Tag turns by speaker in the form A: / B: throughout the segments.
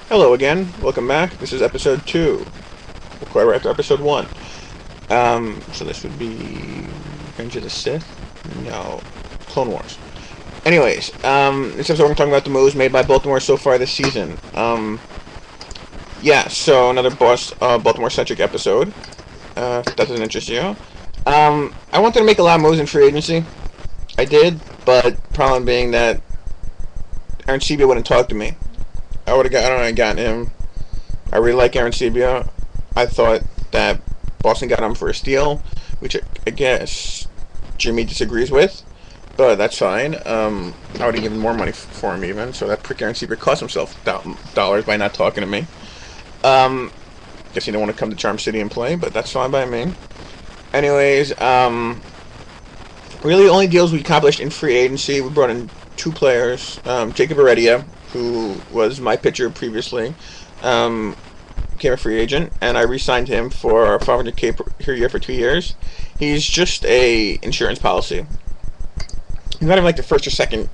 A: Hello again. Welcome back. This is episode 2. We're quite right after episode 1. So this would be Revenge of the Sith? No. Clone Wars. Anyways, this episode we're talking about the moves made by Baltimore so far this season. Yeah, so another Baltimore-centric episode. If that doesn't interest you. I wanted to make a lot of moves in free agency. I did, but problem being that Aaron Sebia wouldn't talk to me. I would have gotten him. I really like Aaron Sebia. I thought that Boston got him for a steal, which I guess Jimmy disagrees with, but that's fine. I would have given more money for him even, so that prick Aaron Sebia cost himself dollars by not talking to me. Guess he didn't want to come to Charm City and play, but that's fine by me. Anyways, really only deals we accomplished in free agency. We brought in 2 players. Jacob Heredia, who was my pitcher previously, became a free agent, and I re-signed him for $500K per year for 2 years. He's just a insurance policy. He's not even like the first or second.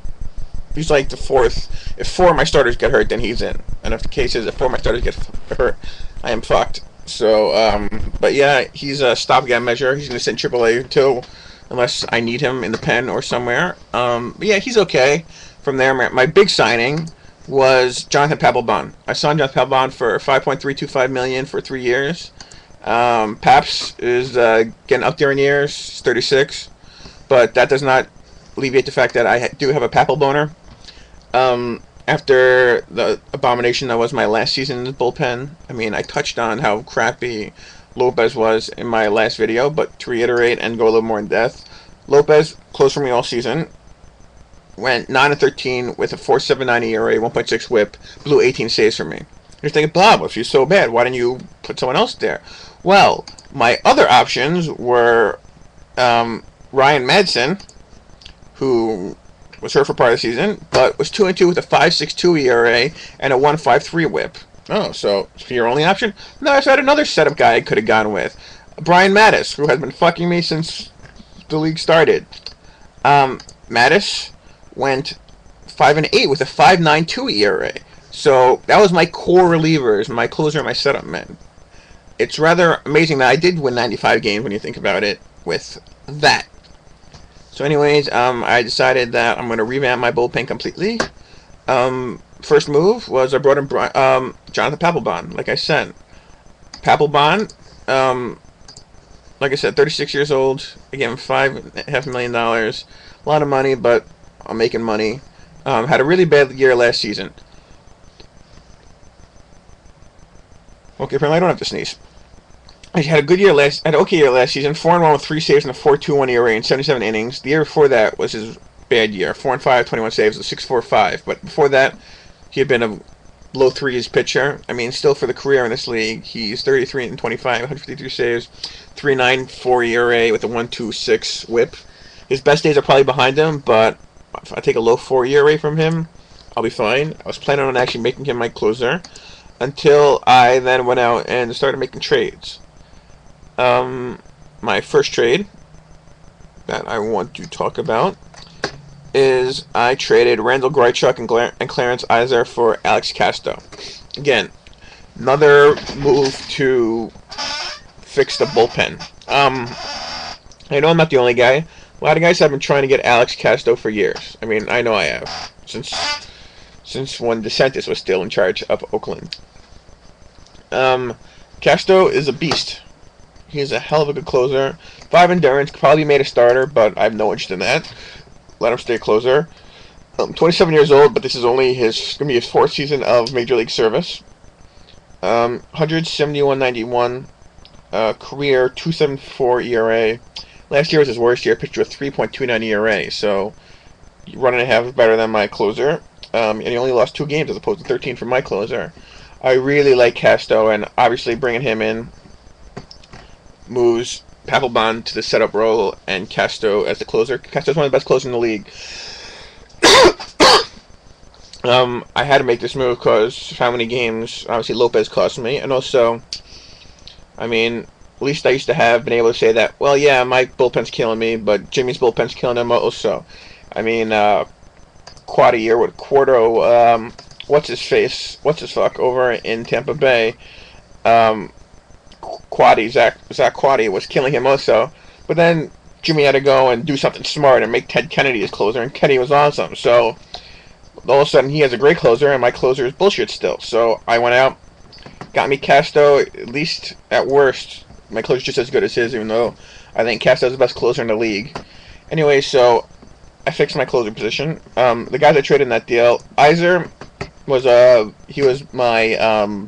A: He's like the fourth. If 4 of my starters get hurt, then he's in. And if the case is if 4 of my starters get hurt, I am fucked. So, but yeah, he's a stopgap measure. He's going to sit in AAA until, unless I need him in the pen or somewhere. But yeah, he's okay. From there, my big signing was Jonathan Papelbon. I signed Jonathan Papelbon for $5.325 million for 3 years. Paps is getting up there in years. He's 36, but that does not alleviate the fact that I do have a Papelboner. After the abomination that was my last season in the bullpen, I mean, I touched on how crappy Lopez was in my last video, but to reiterate and go a little more in depth, Lopez closed for me all season. Went 9-13 with a 4.79 ERA, 1.6 WHIP, blew 18 saves for me. You're thinking, Bob, if you're so bad, why didn't you put someone else there? Well, my other options were Ryan Madsen, who was hurt for part of the season, but was 2-2 with a 5.62 ERA and a 1.53 WHIP. Oh, so your only option? No, I had another setup guy I could have gone with. Brian Mattis, who has been fucking me since the league started. Mattis went 5-8 with a 5.92 ERA. So that was my core relievers, my closer, and my setup men. It's rather amazing that I did win 95 games when you think about it with that. So anyways, I decided that I'm going to revamp my bullpen completely. First move was I brought in Jonathan Papelbon, like I said. Papelbon, like I said, 36 years old. I gave him $5.5 million. A lot of money, but I'm making money. Had a really bad year last season. Okay, apparently I don't have to sneeze. I had a good year had an okay year last season. 4-1 with 3 saves and a 4.21 ERA in 77 innings. The year before that was his bad year. 4-5, 21 saves, with 6.45. But before that, he had been a low 3s pitcher. I mean, still for the career in this league, he's 33-25, 153 saves, 3.94 ERA with a 1.26 WHIP. His best days are probably behind him, but if I take a low 4 ERA from him, I'll be fine. I was planning on actually making him my closer until I then went out and started making trades. My first trade that I want to talk about is I traded Randall Grichuk and Clarence Iser for Alex Casto. Again, another move to fix the bullpen. I know I'm not the only guy. A lot of guys have been trying to get Alex Casto for years. I mean, I know I have. Since when DeSantis was still in charge of Oakland. Casto is a beast. He's a hell of a good closer. 5 endurance, could probably be made a starter, but I have no interest in that. Let him stay a closer. 27 years old, but this is only going to be his 4th season of Major League service. 171.91 career, 2.74 ERA. Last year was his worst year, pitched with 3.29 ERA, so 1.5 better than my closer. And he only lost 2 games as opposed to 13 for my closer. I really like Casto, and obviously bringing him in moves Papelbon to the setup role and Casto as the closer. Casto's one of the best closers in the league. I had to make this move because how many games obviously Lopez cost me, and also, I mean, at least I used to have been able to say that, well, yeah, my bullpen's killing me, but Jimmy's bullpen's killing him also. I mean, quad a year with Quarto what's his face, what's his fuck over in Tampa Bay, um, Zach Quaddy was killing him also. But then Jimmy had to go and do something smart and make Ted Kennedy his closer, and Kenny was awesome. So all of a sudden he has a great closer, and my closer is bullshit still. So I went out, got me Casto. At least at worst, my closer's just as good as his, even though I think Casto's the best closer in the league. Anyway, so I fixed my closer position. The guys I traded in that deal, Iser was he was my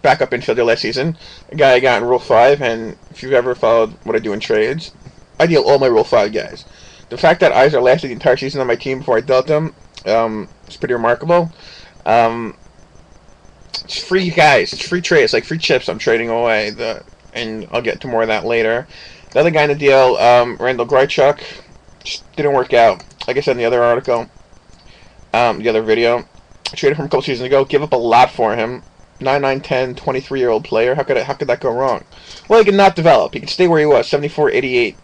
A: backup infielder last season, a guy I got in Rule 5, and if you've ever followed what I do in trades, I deal all my Rule 5 guys. The fact that Iser lasted the entire season on my team before I dealt him is pretty remarkable. It's free guys, it's free trades, like free chips I'm trading away, and I'll get to more of that later. The other guy in the deal, Randall Grichuk, just didn't work out. Like I said in the other article, the other video, I traded him a couple seasons ago, give up a lot for him. 9, 10, 23-year-old player. How could that go wrong? Well, he could not develop. He could stay where he was, 74, 88,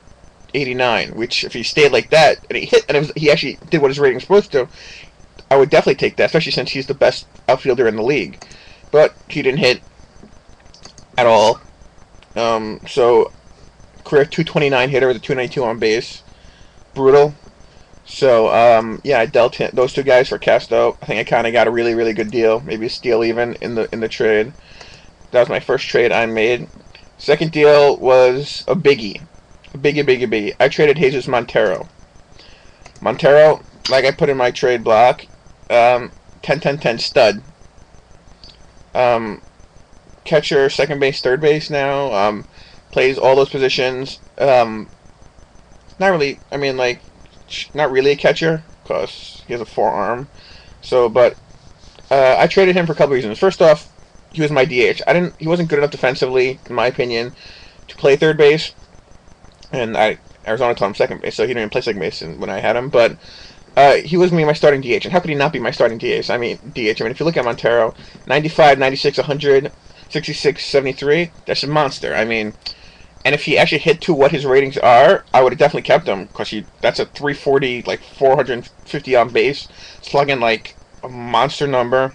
A: 89. Which, if he stayed like that and he hit, and he actually did what his rating's supposed to, I would definitely take that, especially since he's the best outfielder in the league. But he didn't hit at all. So career 229 hitter with a 292 on base. Brutal. So, yeah, I dealt those two guys for Casto. I think I kind of got a really, really good deal. Maybe a steal even in the trade. That was my first trade I made. Second deal was a biggie. A biggie. I traded Jesus Montero. Montero, like I put in my trade block, 10-10-10 stud. Catcher, second base, third base now. Plays all those positions. Not really, I mean, like, not really a catcher because he has a forearm. So, but I traded him for a couple reasons. First off, he was my DH. He wasn't good enough defensively, in my opinion, to play third base, and Arizona told him second base, so he didn't even play second base when I had him. But he was my starting DH, and how could he not be my starting DH? I mean, if you look at Montero, 95, 96, 100, 66, 73, that's a monster. I mean. And if he actually hit to what his ratings are, I would have definitely kept him, because that's a 340, like 450 on base, slugging like a monster number,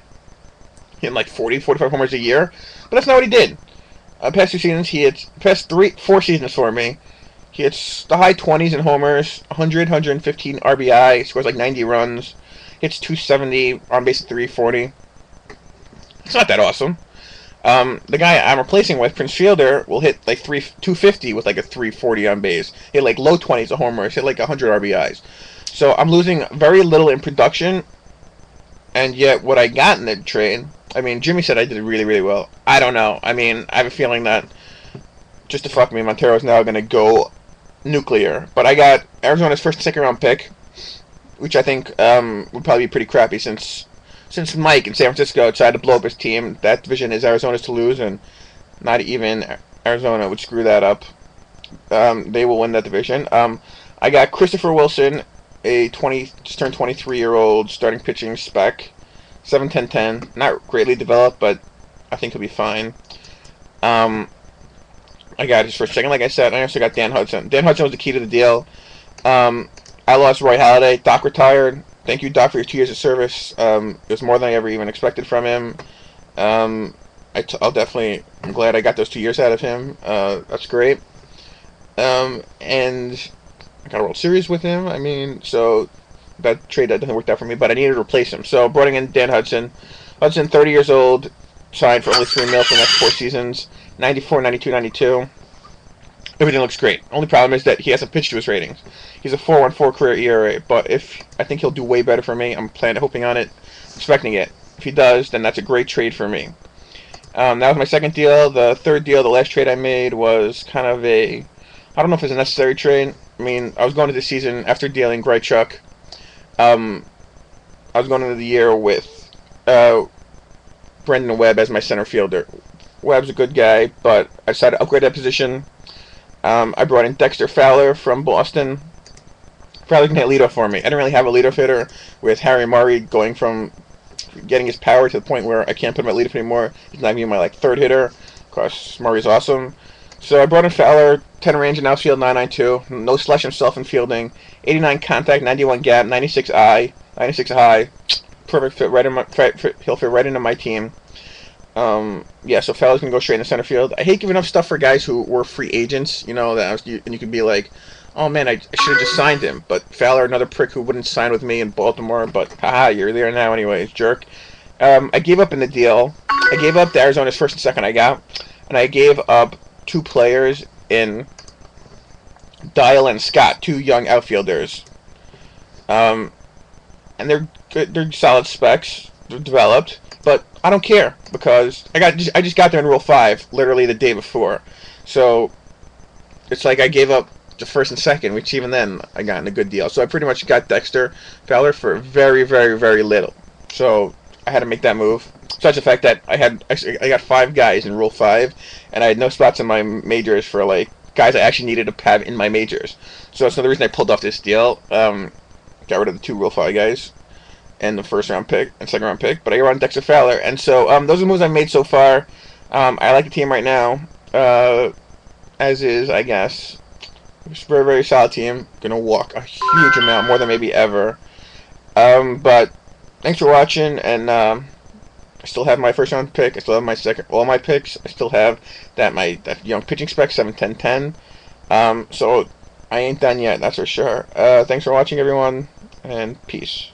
A: hitting like 40, 45 homers a year. But that's not what he did. Past 2 seasons, he hits, past 4 seasons for me, he hits the high 20s in homers, 100, 115 RBI, scores like 90 runs, hits 270, on base at 340. It's not that awesome. The guy I'm replacing with, Prince Fielder, will hit like 250 with like a 340 on base. Hit like low 20s of homers, hit like 100 RBIs. So I'm losing very little in production, and yet what I got in the trade, I mean, Jimmy said I did really, really well. I don't know. I mean, I have a feeling that, just to fuck me, Montero is now going to go nuclear. But I got Arizona's first and second round pick, which I think would probably be pretty crappy since Mike in San Francisco decided to blow up his team. That division is Arizona's to lose, and not even Arizona would screw that up. They will win that division. I got Christopher Wilson, a just turned 23-year-old starting pitching spec, 7-10-10. Not greatly developed, but I think he'll be fine. I got his first second, like I said. I also got Dan Hudson. Dan Hudson was the key to the deal. I lost Roy Halladay. Doc retired. Thank you, Doc, for your 2 years of service. It was more than I ever even expected from him. I'm glad I got those 2 years out of him. That's great. And I got a World Series with him. I mean, so that trade that didn't work out for me, but I needed to replace him. So brought in Dan Hudson. Hudson, 30 years old, signed for only $3 million for the next 4 seasons. 94, 92, 92. Everything looks great. Only problem is that he hasn't pitched to his ratings. He's a 4.14 career ERA, but I think he'll do way better for me. I'm hoping on it, expecting it. If he does, then that's a great trade for me. That was my second deal. The third deal, the last trade I made, was kind of I don't know if it's a necessary trade. I mean, I was going into the season after dealing Grichuk. I was going into the year with Brendan Webb as my center fielder. Webb's a good guy, but I decided to upgrade that position. I brought in Dexter Fowler from Boston. Fowler can hit leadoff for me. I didn't really have a leadoff hitter with Harry Murray going from getting his power to the point where I can't put him at leadoff anymore. He's not even my third hitter, because Murray's awesome. So I brought in Fowler, 10 range in outfield, 992. No slush himself in fielding. 89 contact, 91 gap, 96 eye, 96 high. perfect fit right in my he'll fit right into my team. Yeah, so Fowler's gonna go straight into center field. I hate giving up stuff for guys who were free agents. You know and you could be like, oh man, I should have just signed him. But Fowler, another prick who wouldn't sign with me in Baltimore. But haha, you're there now anyways, jerk. I gave up in the deal. I gave up the Arizona's first and second I got, and I gave up 2 players in Dial and Scott, 2 young outfielders. And they're good, they're solid specs. They're developed, but I don't care because I just got there in Rule 5 literally the day before, so it's like I gave up the first and second, which even then I got in a good deal. So I pretty much got Dexter Fowler for very, very, very little. So I had to make that move. Such a fact that I got 5 guys in Rule 5, and I had no spots in my majors for like guys I actually needed to have in my majors. So that's another reason I pulled off this deal. Got rid of the 2 Rule 5 guys and the first round pick and second round pick, but I got on Dexter Fowler, and so those are the moves I made so far. I like the team right now, as is, I guess. It's a very, very solid team. Gonna walk a huge amount, more than maybe ever. But thanks for watching, and I still have my first round pick. I still have my all my picks. I still have that young pitching spec 7, 10, 10. So I ain't done yet, that's for sure. Thanks for watching, everyone, and peace.